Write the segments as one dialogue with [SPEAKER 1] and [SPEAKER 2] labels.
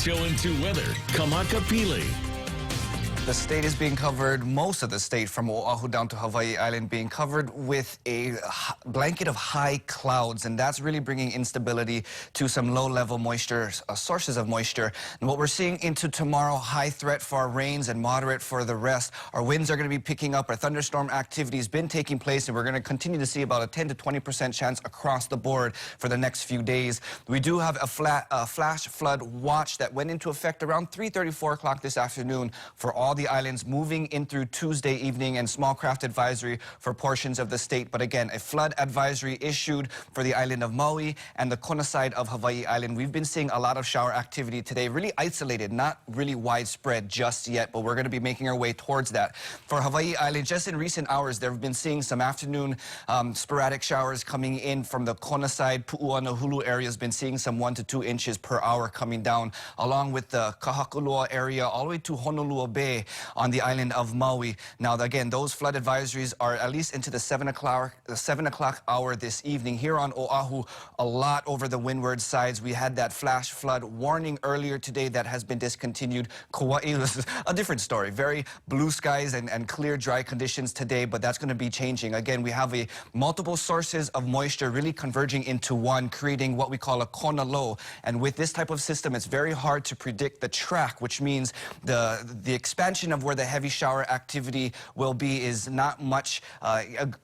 [SPEAKER 1] Show and 2 weather, Kamakapili.
[SPEAKER 2] The state is being covered, most of the state from Oahu down to Hawaii Island being covered with a blanket of high clouds, and that's really bringing instability to some low-level moisture, sources of moisture. And what we're seeing into tomorrow, high threat for our rains and moderate for the rest. Our winds are going to be picking up, our thunderstorm activity has been taking place, and we're going to continue to see about a 10 to 20% chance across the board for the next few days. We do have a flash flood watch that went into effect around 3:34 o'clock this afternoon for all the islands moving in through Tuesday evening, and small craft advisory for portions of the state. But again, a flood advisory issued for the island of Maui and the Kona side of Hawaii Island. We've been seeing a lot of shower activity today, really isolated, not really widespread just yet, but we're going to be making our way towards that. For Hawaii Island, just in recent hours, there have been seeing some afternoon sporadic showers coming in from the Kona side. Pu'ua and Hulu area has been seeing some 1 to 2 inches per hour coming down, along with the Kahakulua area all the way to Honolulu Bay on the island of Maui. Now, again, those flood advisories are at least into the 7 o'clock hour this evening. Here on Oahu, a lot over the windward sides. We had that flash flood warning earlier today that has been discontinued. Kauai was a different story. Very blue skies and clear, dry conditions today, but that's going to be changing. Again, we have multiple sources of moisture really converging into one, creating what we call a Kona low. And with this type of system, it's very hard to predict the track, which means the expansion of where the heavy shower activity will be is not much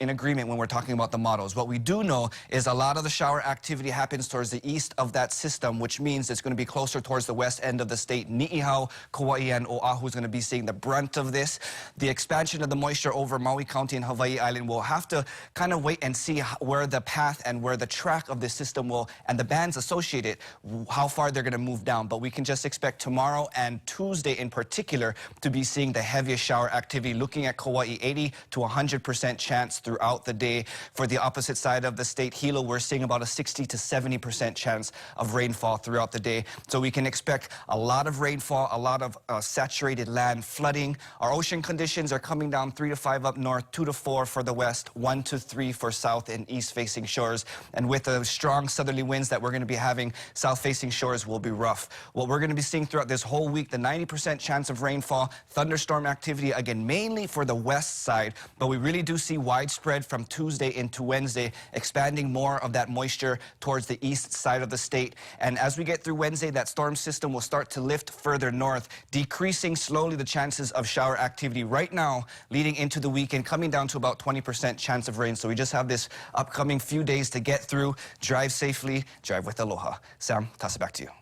[SPEAKER 2] in agreement when we're talking about the models. What we do know is a lot of the shower activity happens towards the east of that system, which means it's going to be closer towards the west end of the state. Ni'ihau, Kauai, and Oahu is going to be seeing the brunt of this. The expansion of the moisture over Maui County and Hawaii Island will have to kind of wait and see where the path and where the track of this system will, and the bands associated, how far they're going to move down. But we can just expect tomorrow and Tuesday in particular to be seeing the heaviest shower activity, looking at Kauai 80 to 100% chance throughout the day. For the opposite side of the state, Hilo, we're seeing about a 60 to 70% chance of rainfall throughout the day. So we can expect a lot of rainfall, a lot of saturated land flooding. Our ocean conditions are coming down 3 to 5 up north, 2 to 4 for the west, 1 to 3 for south and east facing shores. And with the strong southerly winds that we're going to be having, south facing shores will be rough. What we're going to be seeing throughout this whole week, the 90% chance of rainfall, thunderstorm activity, again, mainly for the west side, but we really do see widespread from Tuesday into Wednesday, expanding more of that moisture towards the east side of the state. And as we get through Wednesday, that storm system will start to lift further north, decreasing slowly the chances of shower activity right now, leading into the weekend, coming down to about 20% chance of rain. So we just have this upcoming few days to get through. Drive safely, drive with aloha. Sam, toss it back to you.